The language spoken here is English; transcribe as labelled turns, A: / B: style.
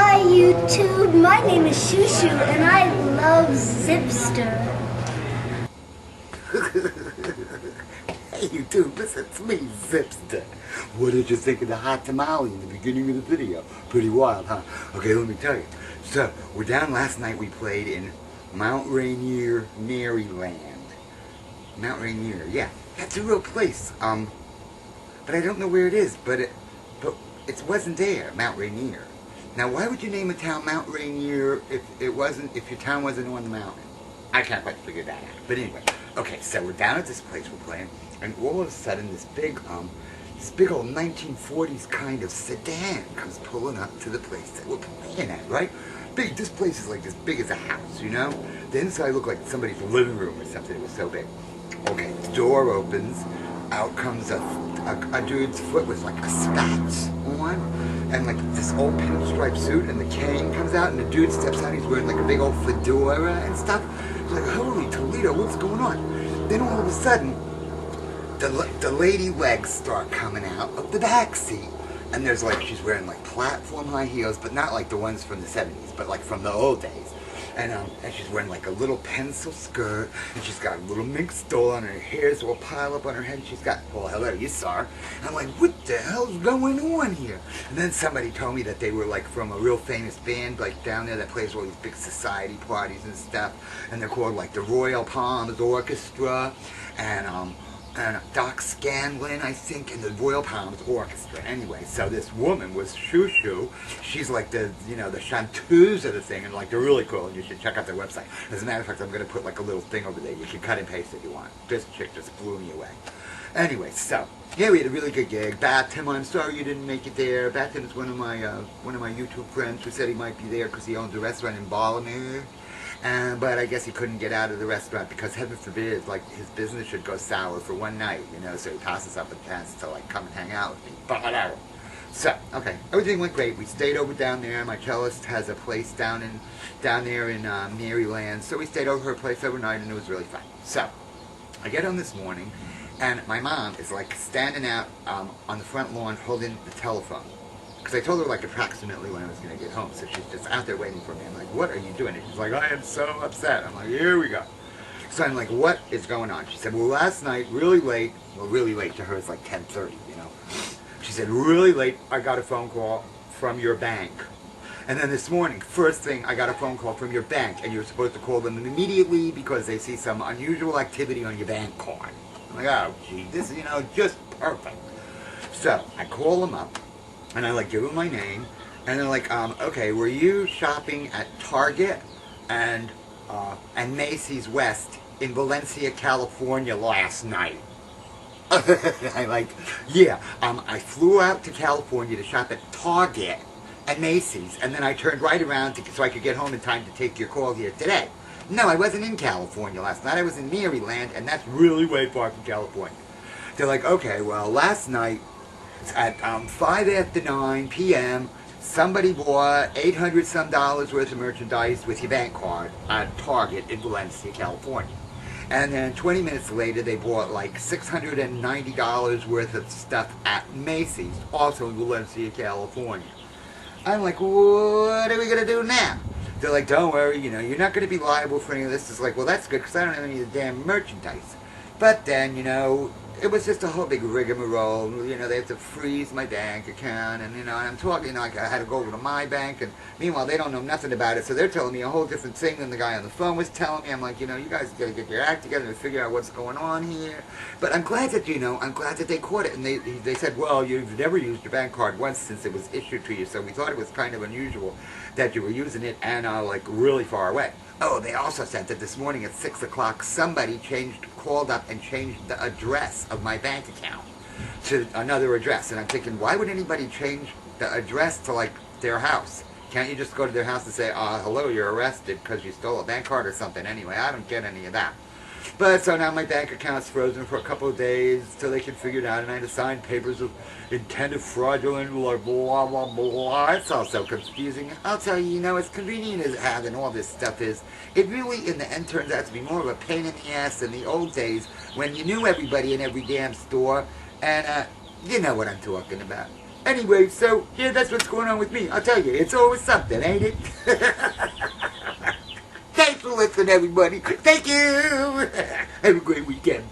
A: Hi YouTube, my name is Chou and I love Zipster.
B: Hey YouTube, listen, it's me, Zipster. What did you think of the hot tamale in the beginning of the video? Pretty wild, huh? Okay, let me tell you. So, we're down last night, we played in Mount Rainier, Maryland. Mount Rainier, yeah. That's a real place. But I don't know where it is, but it wasn't there, Mount Rainier. Now, why would you name a town Mount Rainier if your town wasn't on the mountain? I can't quite figure that out. But anyway, okay, so we're down at this place we're playing, and all of a sudden this big old 1940s kind of sedan comes pulling up to the place that we're playing at, right? Big, this place is like as big as a house, you know? The inside looked like somebody's living room or something, it was so big. Okay, the door opens, out comes a dude's foot with like a spats on, and like this old pinstripe suit, and the cane comes out, and the dude steps out, he's wearing like a big old fedora and stuff. It's like, holy Toledo, what's going on? Then all of a sudden, the lady legs start coming out of the back seat, and there's like, she's wearing like platform high heels, but not like the ones from the 70s, but like from the old days. And she's wearing like a little pencil skirt, and she's got a little mink stole on her hair's all piled up on her head, and she's got, well, hello, you saw her. I'm like, what the hell's going on here? And then somebody told me that they were like from a real famous band, like down there that plays all these big society parties and stuff, and they're called like the Royal Palms Orchestra, and Doc Scanlon, I think, and the Royal Palms Orchestra. Anyway, so this woman was Chou. She's like the, you know, the chanteuse of the thing, and like they're really cool, and you should check out their website. As a matter of fact, I'm going to put like a little thing over there. You can cut and paste if you want. This chick just blew me away. Anyway, so, yeah, we had a really good gig. Batim, I'm sorry you didn't make it there. Batim is one of my YouTube friends who said he might be there because he owns a restaurant in Baltimore. But I guess he couldn't get out of the restaurant because, heaven forbid, like his business should go sour for one night, you know, so he passes up a chance to like come and hang out with me. But whatever. So, okay, everything went great. We stayed over down there. My cellist has a place down there in Maryland, so we stayed over her place overnight, and it was really fun. So, I get home this morning, and my mom is like standing out on the front lawn holding the telephone. Because I told her like approximately when I was going to get home, so she's just out there waiting for me. I'm like, what are you doing? And she's like, I am so upset. I'm like, here we go. So I'm like, what is going on? She said, well, last night, really late, well, really late to her is like 10:30, you know. She said, really late, I got a phone call from your bank. And then this morning, first thing, I got a phone call from your bank, and you're supposed to call them immediately because they see some unusual activity on your bank card. I'm like, oh, gee, this is, you know, just perfect. So I call them up. And I like give them my name, and they're like, okay, were you shopping at Target and Macy's West in Valencia, California last night? I like, yeah, I flew out to California to shop at Target and Macy's, and then I turned right around so I could get home in time to take your call here today. No, I wasn't in California last night. I was in Maryland, and that's really way far from California. They're like, okay, well, last night, at 5 after 9 p.m., somebody bought $800-some worth of merchandise with your bank card at Target in Valencia, California. And then 20 minutes later, they bought like $690 worth of stuff at Macy's, also in Valencia, California. I'm like, what are we going to do now? They're like, don't worry, you know, you're not going to be liable for any of this. It's like, well, that's good because I don't have any of the damn merchandise. But then, you know, it was just a whole big rigmarole. You know, they have to freeze my bank account, and, you know, and I'm talking, you know, like I had to go over to my bank, and meanwhile, they don't know nothing about it, so they're telling me a whole different thing than the guy on the phone was telling me. I'm like, you know, you guys gotta get your act together and figure out what's going on here. But I'm glad that, you know, I'm glad that they caught it, and they said, well, you've never used your bank card once since it was issued to you, so we thought it was kind of unusual that you were using it, and, like, really far away. Oh, they also said that this morning at 6 o'clock, somebody called up and changed the address of my bank account to another address. And I'm thinking, why would anybody change the address to, like, their house? Can't you just go to their house and say, hello, you're arrested because you stole a bank card or something? Anyway, I don't get any of that. But so now my bank account's frozen for a couple of days till they can figure it out, and I had to sign papers of intent of fraudulent, like blah, blah, blah. It's all so confusing. I'll tell you, you know, as convenient as having all this stuff is, it really in the end turns out to be more of a pain in the ass than the old days when you knew everybody in every damn store, and you know what I'm talking about. Anyway, so yeah, that's what's going on with me. I'll tell you, it's always something, ain't it? Thanks for listening, everybody. Thank you. Have a great weekend.